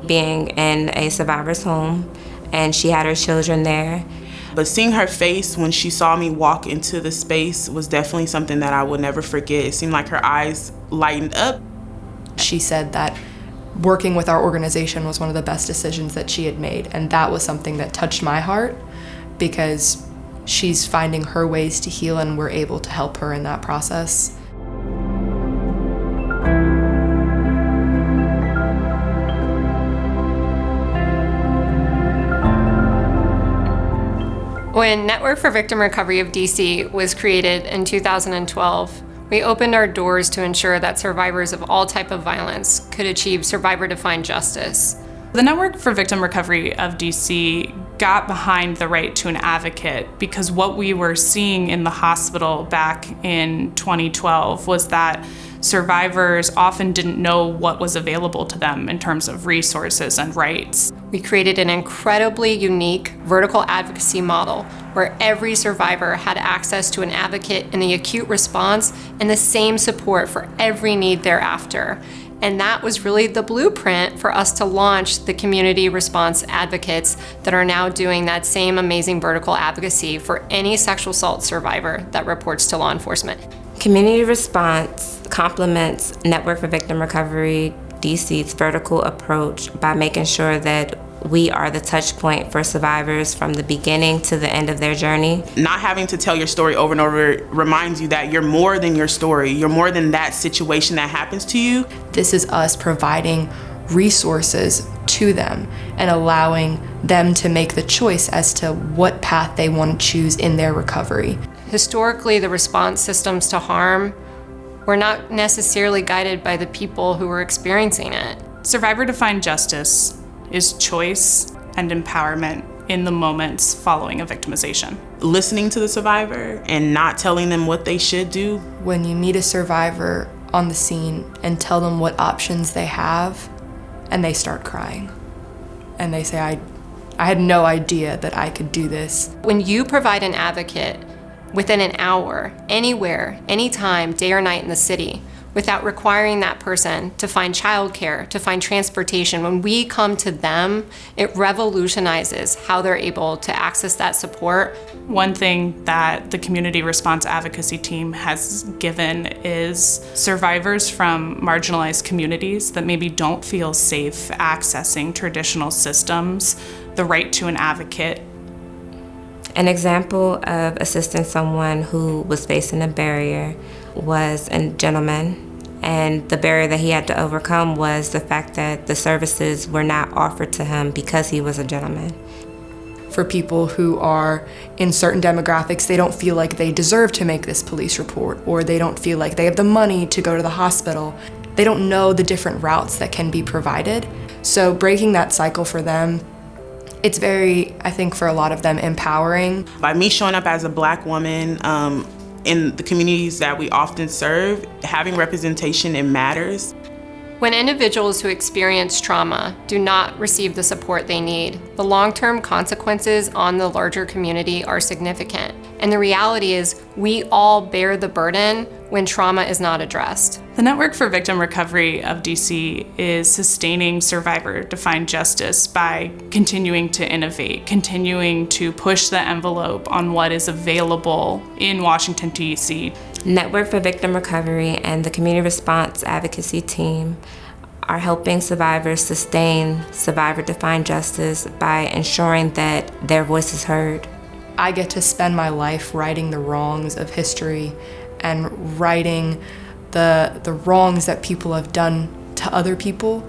being in a survivor's home, and she had her children there. But seeing her face when she saw me walk into the space was definitely something that I will never forget. It seemed like her eyes lightened up. She said that working with our organization was one of the best decisions that she had made, and that was something that touched my heart because she's finding her ways to heal, and we're able to help her in that process. When Network for Victim Recovery of DC was created in 2012, we opened our doors to ensure that survivors of all type of violence could achieve survivor-defined justice. The Network for Victim Recovery of DC got behind the right to an advocate because what we were seeing in the hospital back in 2012 was that survivors often didn't know what was available to them in terms of resources and rights. We created an incredibly unique vertical advocacy model where every survivor had access to an advocate in the acute response and the same support for every need thereafter. And that was really the blueprint for us to launch the community response advocates that are now doing that same amazing vertical advocacy for any sexual assault survivor that reports to law enforcement. Community response complements Network for Victim Recovery DC's vertical approach by making sure that we are the touch point for survivors from the beginning to the end of their journey. Not having to tell your story over and over reminds you that you're more than your story. You're more than that situation that happens to you. This is us providing resources to them and allowing them to make the choice as to what path they want to choose in their recovery. Historically, the response systems to harm were not necessarily guided by the people who were experiencing it. Survivor-defined justice is choice and empowerment in the moments following a victimization. Listening to the survivor and not telling them what they should do. When you meet a survivor on the scene and tell them what options they have, and they start crying. And they say, I had no idea that I could do this. When you provide an advocate within an hour, anywhere, anytime, day or night in the city, without requiring that person to find childcare, to find transportation. When we come to them, it revolutionizes how they're able to access that support. One thing that the community response advocacy team has given is survivors from marginalized communities that maybe don't feel safe accessing traditional systems, the right to an advocate. An example of assisting someone who was facing a barrier was a gentleman, and the barrier that he had to overcome was the fact that the services were not offered to him because he was a gentleman. For people who are in certain demographics, they don't feel like they deserve to make this police report, or they don't feel like they have the money to go to the hospital. They don't know the different routes that can be provided. So breaking that cycle for them, it's very, I think for a lot of them, empowering. By me showing up as a Black woman in the communities that we often serve, having representation, it matters. When individuals who experience trauma do not receive the support they need, the long-term consequences on the larger community are significant. And the reality is we all bear the burden when trauma is not addressed. The Network for Victim Recovery of DC is sustaining survivor-defined justice by continuing to innovate, continuing to push the envelope on what is available in Washington, D.C. Network for Victim Recovery and the Community Response Advocacy team are helping survivors sustain survivor-defined justice by ensuring that their voice is heard. I get to spend my life righting the wrongs of history and righting the wrongs that people have done to other people.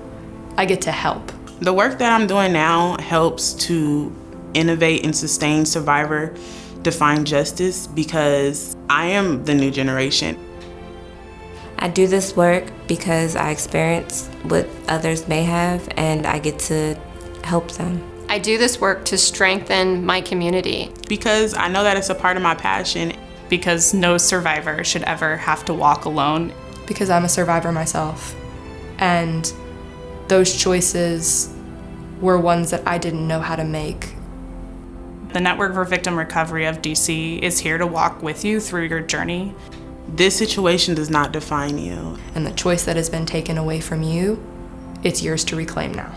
I get to help. The work that I'm doing now helps to innovate and sustain survivor-defined justice because I am the new generation. I do this work because I experience what others may have, and I get to help them. I do this work to strengthen my community. Because I know that it's a part of my passion. Because no survivor should ever have to walk alone. Because I'm a survivor myself. And those choices were ones that I didn't know how to make. The Network for Victim Recovery of DC is here to walk with you through your journey. This situation does not define you. And the choice that has been taken away from you, it's yours to reclaim now.